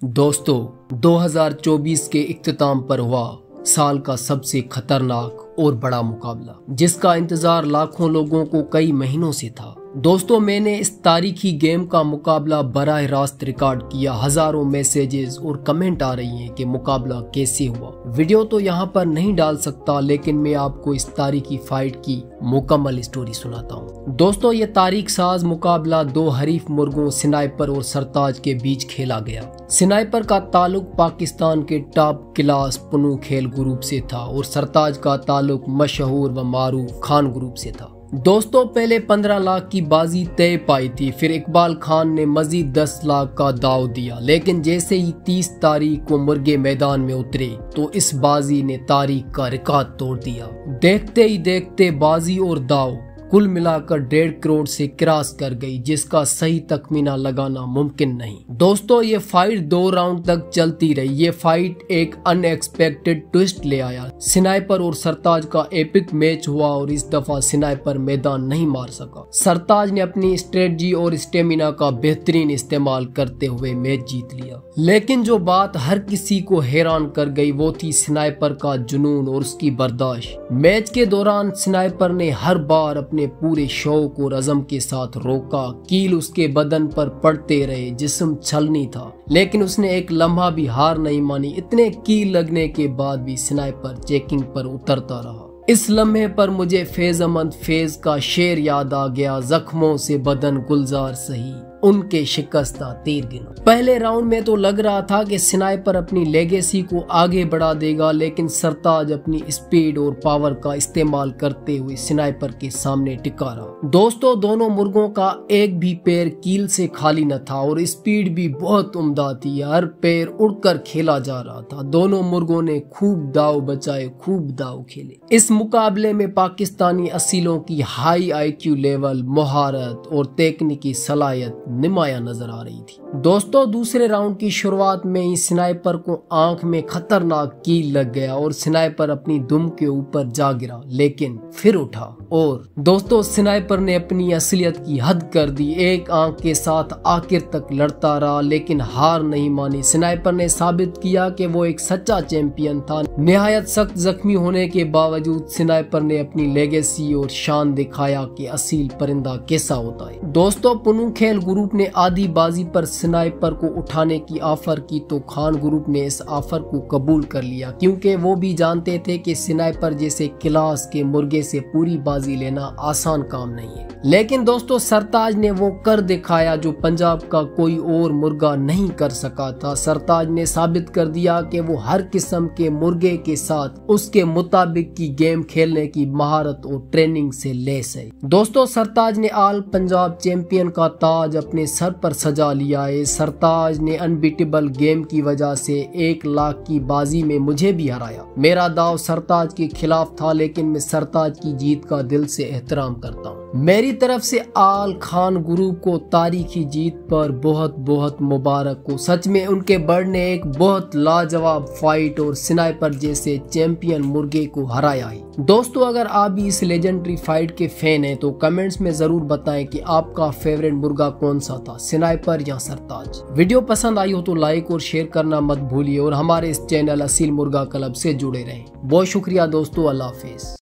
दोस्तों 2024 के इख्तिताम पर हुआ साल का सबसे खतरनाक और बड़ा मुकाबला, जिसका इंतजार लाखों लोगों को कई महीनों से था। दोस्तों, मैंने इस तारीखी गेम का मुकाबला बराह रास्त रिकॉर्ड किया। हजारों मैसेजेस और कमेंट आ रही हैं कि मुकाबला कैसे हुआ। वीडियो तो यहाँ पर नहीं डाल सकता, लेकिन मैं आपको इस तारीखी फाइट की मुकम्मल स्टोरी सुनाता हूँ। दोस्तों, ये तारीख साज मुकाबला दो हरीफ मुर्गों स्नाइपर और सरताज के बीच खेला गया। स्नाइपर का ताल्लुक पाकिस्तान के टॉप क्लास पुनू खेल ग्रुप से था और सरताज का ताल्लुक मशहूर व मारूफ खान ग्रुप से था। दोस्तों, पहले 15 लाख की बाजी तय पाई थी, फिर इकबाल खान ने मजीद 10 लाख का दाव दिया। लेकिन जैसे ही 30 तारीख को मुर्गे मैदान में उतरे तो इस बाजी ने तारीख का रिकॉर्ड तोड़ दिया। देखते ही देखते बाजी और दाव कुल मिलाकर 1.5 करोड़ से क्रॉस कर गई, जिसका सही तखमीना लगाना मुमकिन नहीं। दोस्तों, ये फाइट 2 राउंड तक चलती रही। ये फाइट एक अनएक्सपेक्टेड ट्विस्ट ले आया। स्नाइपर और सरताज का एपिक मैच हुआ और इस दफा स्नाइपर मैदान नहीं मार सका। सरताज ने अपनी स्ट्रेटजी और स्टेमिना का बेहतरीन इस्तेमाल करते हुए मैच जीत लिया। लेकिन जो बात हर किसी को हैरान कर गई वो थी स्नाइपर का जुनून और उसकी बर्दाश्त। मैच के दौरान स्नाइपर ने हर बार अपने पूरे शौक और अज़म के साथ रोका। कील उसके बदन पर पड़ते रहे, जिस्म छलनी था, लेकिन उसने एक लम्हा भी हार नहीं मानी। इतने कील लगने के बाद भी स्नाइपर चेकिंग पर उतरता रहा। इस लम्हे पर मुझे फैज अहमद फैज का शेर याद आ गया, जख्मों से बदन गुलजार सही, उनके शिकस्ता तीर गिनो। पहले राउंड में तो लग रहा था कि स्नाइपर अपनी लेगेसी को आगे बढ़ा देगा, लेकिन सरताज अपनी स्पीड और पावर का इस्तेमाल करते हुए स्नाइपर के सामने टिका रहा। दोस्तों, दोनों मुर्गों का एक भी पैर कील से खाली न था और स्पीड भी बहुत उम्दा थी। हर पैर उड़कर खेला जा रहा था। दोनों मुर्गों ने खूब दाव बचाए, खूब दाव खेले। इस मुकाबले में पाकिस्तानी असीलों की हाई IQ लेवल, महारत और तकनीकी सलाहियत निमाया नजर आ रही थी। दोस्तों, दूसरे राउंड की शुरुआत में ही स्नाइपर को आंख में खतरनाक कील लग गया और स्नाइपर अपनी दुम के ऊपर जा गिरा, लेकिन फिर उठा। और दोस्तों, स्नाइपर ने अपनी असलियत की हद कर दी। एक आंख के साथ आखिर तक लड़ता रहा, लेकिन हार नहीं मानी। स्नाइपर ने साबित किया कि वो एक सच्चा चैंपियन था। निहायत सख्त जख्मी होने के बावजूद स्नाइपर ने अपनी लेगेसी और शान दिखाया कि असील परिंदा कैसा होता है। दोस्तों, पुनू खेल ग्रुप ने आधी बाजी पर स्नाइपर को उठाने की ऑफर की तो खान ग्रुप ने इस ऑफर को कबूल कर लिया, क्योंकि वो भी जानते थे कि स्नाइपर जैसे क्लास के मुर्गे से पूरी बाजी लेना आसान काम नहीं है। लेकिन दोस्तों, सरताज ने वो कर दिखाया जो पंजाब का कोई और मुर्गा नहीं कर सका था। सरताज ने साबित कर दिया कि वो हर किस्म के मुर्गे के साथ उसके मुताबिक की गेम खेलने की महारत और ट्रेनिंग से लैस है। दोस्तों, सरताज ने ऑल पंजाब चैंपियन का ताज अपने सर पर सजा लिया है। सरताज ने अनबीटेबल गेम की वजह से 1 लाख की बाजी में मुझे भी हराया। मेरा दाव सरताज के खिलाफ था, लेकिन मैं सरताज की जीत का दिल से एहतराम करता हूँ। मेरी तरफ से आल खान ग्रुप को तारीखी जीत पर बहुत बहुत मुबारक हो। सच में उनके बर्ड ने एक बहुत लाजवाब फाइट और स्नाइपर जैसे चैंपियन मुर्गे को हराया है। दोस्तों, अगर आप भी इस लेजेंडरी फाइट के फैन हैं तो कमेंट्स में जरूर बताएं कि आपका फेवरेट मुर्गा कौन सा था, स्नाइपर या सरताज। वीडियो पसंद आई हो तो लाइक और शेयर करना मत भूलिए और हमारे इस चैनल असील मुर्गा क्लब से जुड़े रहें। बहुत शुक्रिया दोस्तों, अल्लाह हाफिज।